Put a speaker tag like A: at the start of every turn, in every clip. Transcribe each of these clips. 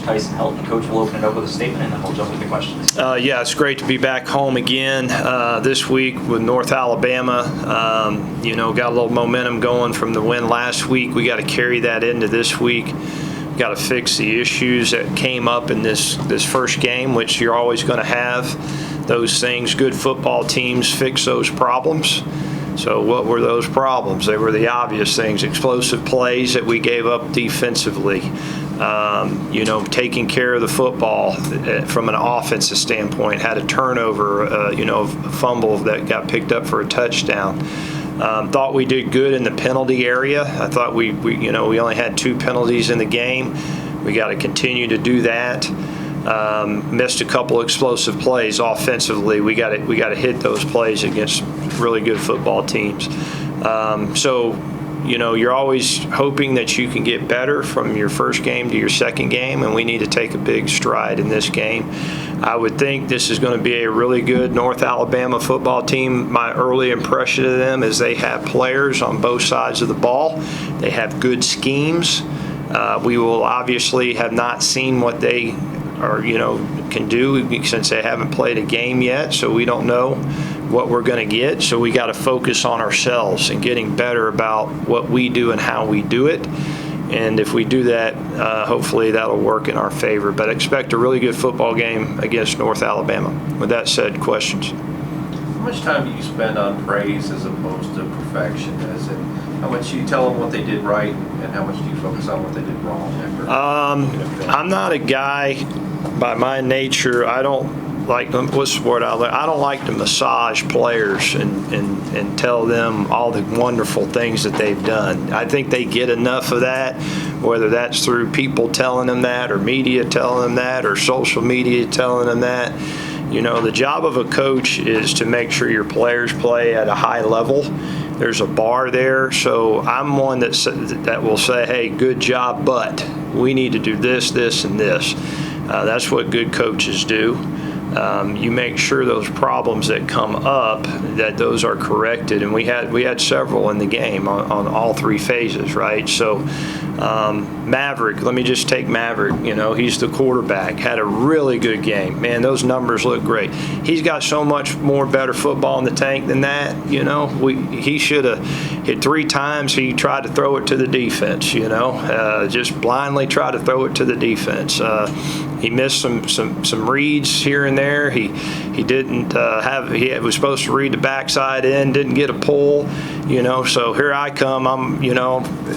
A: Tyson Helton. Coach will open it up with a statement, and then we'll jump into questions.
B: Yeah, it's great to be back home again this week with North Alabama. Got a little momentum going from the win last week. We got to carry that into this week. Got to fix the issues that came up in this first game, which you're always going to have those things. Good football teams fix those problems. So what were those problems? They were the obvious things: explosive plays that we gave up defensively, taking care of the football from an offensive standpoint, had a turnover, a fumble that got picked up for a touchdown. Thought we did good in the penalty area. I thought we only had 2 penalties in the game. We got to continue to do that. Missed a couple explosive plays offensively. We got to hit those plays against really good football teams. You're always hoping that you can get better from your first game to your second game, and we need to take a big stride in this game. I would think this is going to be a really good North Alabama football team. My early impression of them is they have players on both sides of the ball. They have good schemes. We will obviously have not seen what they can do since they haven't played a game yet, so we don't know what we're going to get. So we got to focus on ourselves and getting better about what we do and how we do it. And if we do that, hopefully that'll work in our favor. But expect a really good football game against North Alabama. With that said, questions?
C: How much time do you spend on praise as opposed to perfection? As in, how much do you tell them what they did right, and how much do you focus on what they did wrong?
B: I'm not a guy, by my nature, I don't like, what's the word out there? I don't like to massage players and tell them all the wonderful things that they've done. I think they get enough of that, whether that's through people telling them that, or media telling them that, or social media telling them that. The job of a coach is to make sure your players play at a high level. There's a bar there, so I'm one that will say, hey, good job, but we need to do this, this, and this. That's what good coaches do. You make sure those problems that come up, that those are corrected, and we had several in the game on all 3 phases, right? So Maverick, let me just take Maverick. He's the quarterback, had a really good game. Man, those numbers look great. He's got so much more better football in the tank than that. He should have hit 3 times. He tried to throw it to the defense. Just blindly try to throw it to the defense. He missed some reads here and there. He didn't he was supposed to read the backside in, didn't get a pull. So here I come.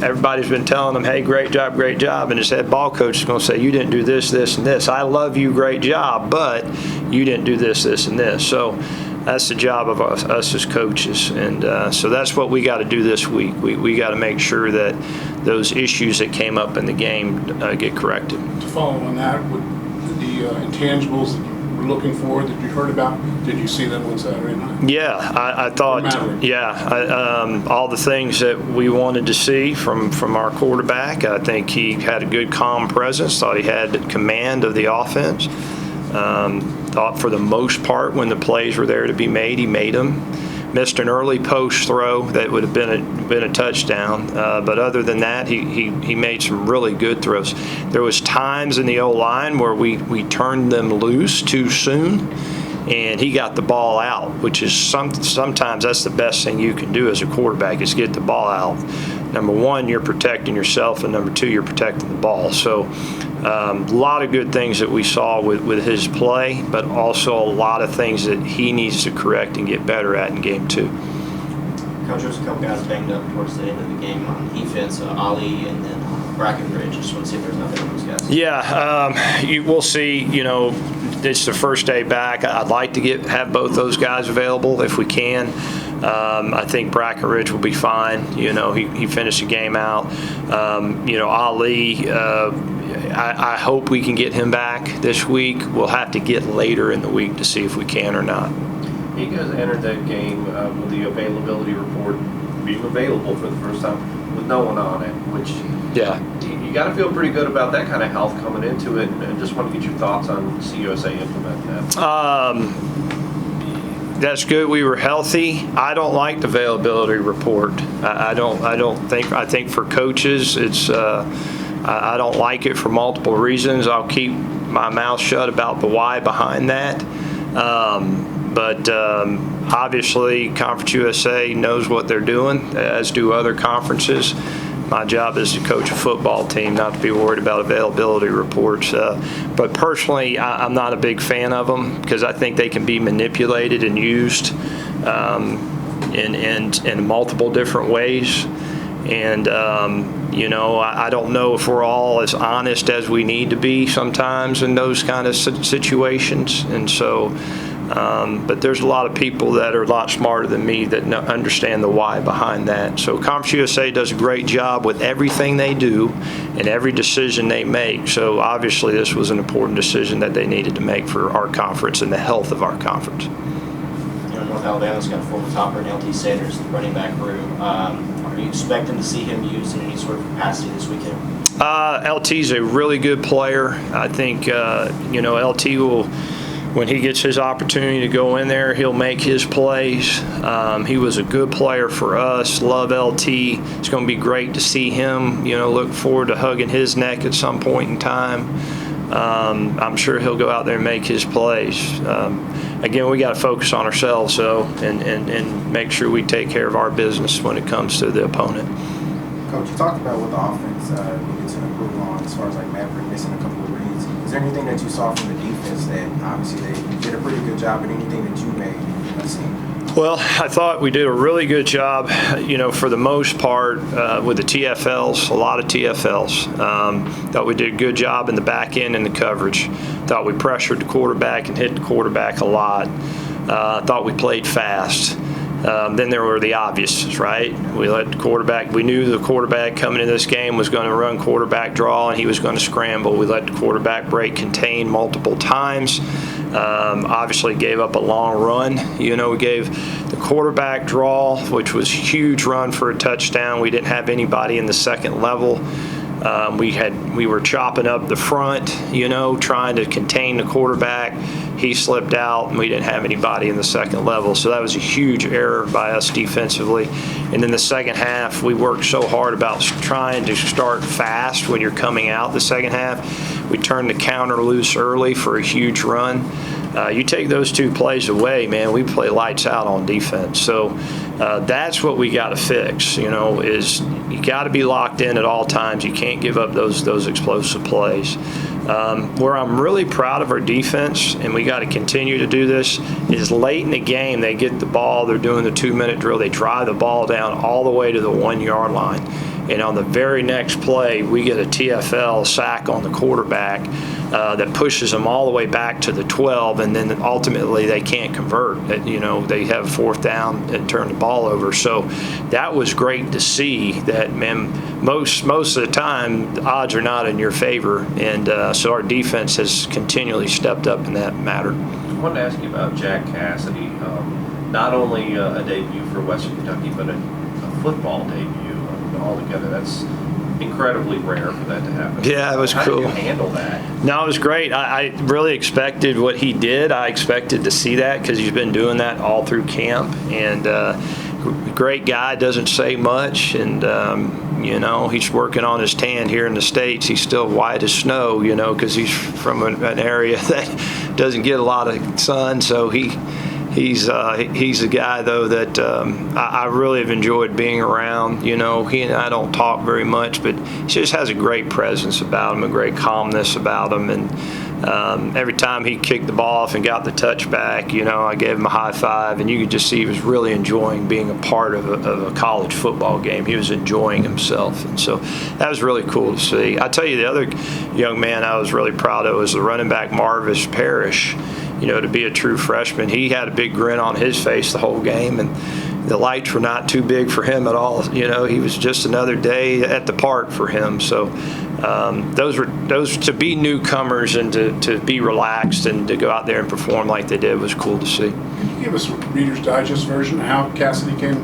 B: Everybody's been telling him, hey, great job, and his head ball coach is going to say, you didn't do this, this, and this. I love you, great job, but you didn't do this, this, and this. So that's the job of us as coaches, and so that's what we got to do this week. We got to make sure that those issues that came up in the game get corrected.
D: To follow on that, with the intangibles that you were looking for, that you heard about, did you see them on Saturday night?
B: Yeah, I thought, all the things that we wanted to see from our quarterback. I think he had a good, calm presence. Thought he had command of the offense. Thought for the most part, when the plays were there to be made, he made them. Missed an early post throw that would have been a touchdown, but other than that, he made some really good throws. There was times in the O-line where we turned them loose too soon, and he got the ball out, which is sometimes that's the best thing you can do as a quarterback, is get the ball out. Number 1, you're protecting yourself, and number 2, you're protecting the ball. So a lot of good things that we saw with his play, but also a lot of things that he needs to correct and get better at in game 2.
E: Coach, there's a couple guys banged up towards the end of the game on defense, Ali and then Brackenridge. Just want to see if there's nothing on those guys.
B: Yeah, we'll see. It's the first day back. I'd like to have both those guys available if we can. I think Brackenridge will be fine. He finished the game out. Ali, I hope we can get him back this week. We'll have to get later in the week to see if we can or not.
C: You guys entered that game with the availability report being available for the first time with no one on it, which you got to feel pretty good about that kind of health coming into it. And just want to get your thoughts on CUSA implementing that.
B: That's good. We were healthy. I don't like the availability report. I think for coaches, it's. I don't like it for multiple reasons. I'll keep my mouth shut about the why behind that. But obviously, Conference USA knows what they're doing, as do other conferences. My job is to coach a football team, not to be worried about availability reports. But personally, I'm not a big fan of them because I think they can be manipulated and used in multiple different ways. And, I don't know if we're all as honest as we need to be sometimes in those kind of situations. And so, but there's a lot of people that are a lot smarter than me that understand the why behind that. So Conference USA does a great job with everything they do and every decision they make. So obviously this was an important decision that they needed to make for our conference and the health of our conference.
E: North Alabama's got a former topper in LT Sanders, the running back room. Are you expecting to see him used in any sort of capacity this weekend?
B: LT's a really good player. I think, LT will, when he gets his opportunity to go in there, he'll make his plays. He was a good player for us. Love LT. It's going to be great to see him. Look forward to hugging his neck at some point in time. I'm sure he'll go out there and make his plays. Again, we got to focus on ourselves, and make sure we take care of our business when it comes to the opponent.
F: Coach, you talked about what the offense needed to improve on as far as like Maverick missing a couple of reads. Is there anything that you saw from the defense that obviously they did a pretty good job, and anything that you may have seen?
B: Well, I thought we did a really good job, for the most part with the TFLs, a lot of TFLs. Thought we did a good job in the back end and the coverage. Thought we pressured the quarterback and hit the quarterback a lot. Thought we played fast. Then there were the obvious, right? We let the quarterback, we knew the quarterback coming into this game was going to run quarterback draw and he was going to scramble. We let the quarterback break contain multiple times. Obviously gave up a long run. We gave the quarterback draw, which was a huge run for a touchdown. We didn't have anybody in the second level. We were chopping up the front, trying to contain the quarterback. He slipped out, and we didn't have anybody in the second level. So that was a huge error by us defensively. And then the second half, we worked so hard about trying to start fast when you're coming out the second half. We turned the counter loose early for a huge run. You take those two plays away, man, we play lights out on defense. So that's what we got to fix, is you got to be locked in at all times. You can't give up those explosive plays. Where I'm really proud of our defense, and we got to continue to do this, is late in the game they get the ball, they're doing the 2-minute drill, they drive the ball down all the way to the 1-yard line. And on the very next play, we get a TFL sack on the quarterback that pushes them all the way back to the 12, and then ultimately they can't convert. They have fourth down and turn the ball over. So that was great to see that, man, most of the time the odds are not in your favor. And so our defense has continually stepped up in that matter.
C: I wanted to ask you about Jack Cassidy. Not only a debut for Western Kentucky, but a football debut. Altogether, that's incredibly rare for that to happen.
B: Yeah, it was cool.
C: How did you handle that?
B: No, it was great. I really expected what he did. I expected to see that because he's been doing that all through camp. And great guy, doesn't say much. And, he's working on his tan here in the States. He's still white as snow, because he's from an area that doesn't get a lot of sun. So he's a guy, though, that I really have enjoyed being around. He and I don't talk very much, but he just has a great presence about him, a great calmness about him. And every time he kicked the ball off and got the touchback, I gave him a high five, and you could just see he was really enjoying being a part of a college football game. He was enjoying himself, and so that was really cool to see. I tell you, the other young man I was really proud of was the running back Marvis Parrish. To be a true freshman, he had a big grin on his face the whole game, and the lights were not too big for him at all. He was just another day at the park for him. So those to be newcomers and to be relaxed and to go out there and perform like they did was cool to see.
D: Can you give us a Reader's Digest version of how Cassidy came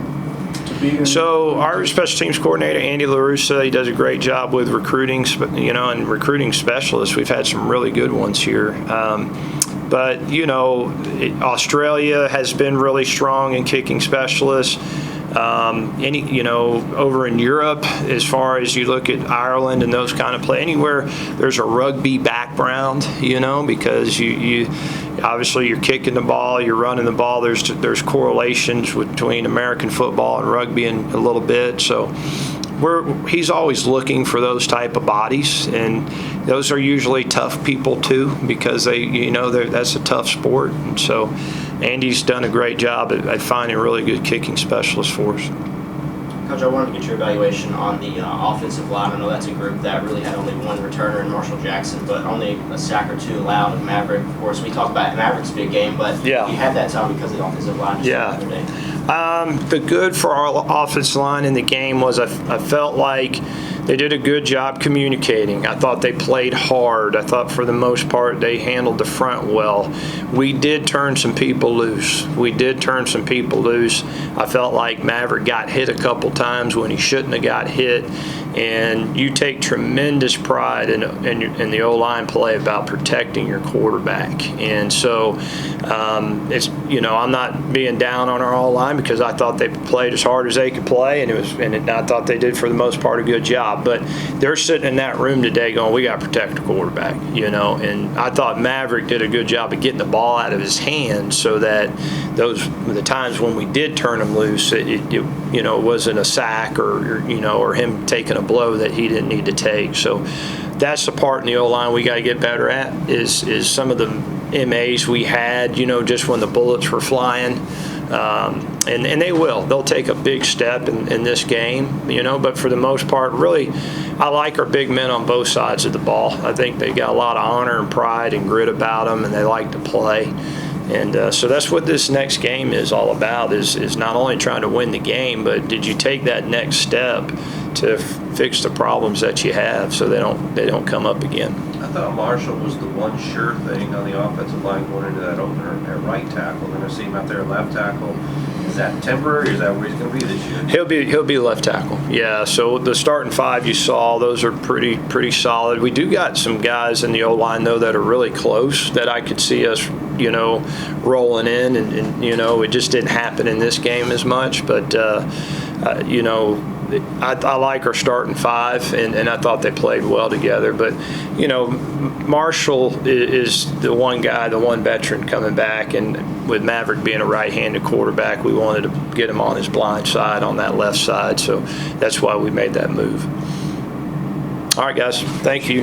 D: to be?
B: So our special teams coordinator, Andy LaRussa, he does a great job with recruiting, and recruiting specialists. We've had some really good ones here. But, Australia has been really strong in kicking specialists. Over in Europe, as far as you look at Ireland and those kind of play, anywhere there's a rugby background, because you obviously you're kicking the ball, you're running the ball. There's correlations between American football and rugby and a little bit. So he's always looking for those type of bodies, and those are usually tough people too, because that's a tough sport. And so Andy's done a great job at finding really good kicking specialists for us.
E: Coach, I wanted to get your evaluation on the offensive line. I know that's a group that really had only one returner in Marshall Jackson, but only a sack or two allowed in Maverick. Of course, we talk about Maverick's big game, but
B: yeah,
E: you had that time because of the offensive line.
B: Yeah. The good for our offensive line in the game was I felt like they did a good job communicating. I thought they played hard. I thought for the most part they handled the front well. We did turn some people loose. I felt like Maverick got hit a couple times when he shouldn't have got hit. And you take tremendous pride in the O-line play about protecting your quarterback. And so I'm not being down on our O-line, because I thought they played as hard as they could play, and I thought they did for the most part a good job. But they're sitting in that room today going, we got to protect the quarterback, and I thought Maverick did a good job of getting the ball out of his hands, so that the times when we did turn him loose, it wasn't a sack or him taking a blow that he didn't need to take. So that's the part in the O-line we got to get better at, is some of the MAs we had, just when the bullets were flying. And they'll take a big step in this game, but for the most part, really, I like our big men on both sides of the ball. I think they got a lot of honor and pride and grit about them, and they like to play. And so that's what this next game is all about, is not only trying to win the game, but did you take that next step to fix the problems that you have so they don't come up again.
C: I thought Marshall was the one sure thing on the offensive line going into that opener at right tackle. Then I see him out there at left tackle. Is that temporary, or is that where he's going to be this year?
B: He'll be left tackle. Yeah. So the starting five you saw, those are pretty solid. We do got some guys in the O-line though that are really close that I could see us, rolling in, and it just didn't happen in this game as much. But I like our starting five, and I thought they played well together. But, Marshall is the one guy, the one veteran coming back, and with Maverick being a right-handed quarterback, we wanted to get him on his blind side on that left side. So that's why we made that move. All right, guys. Thank you.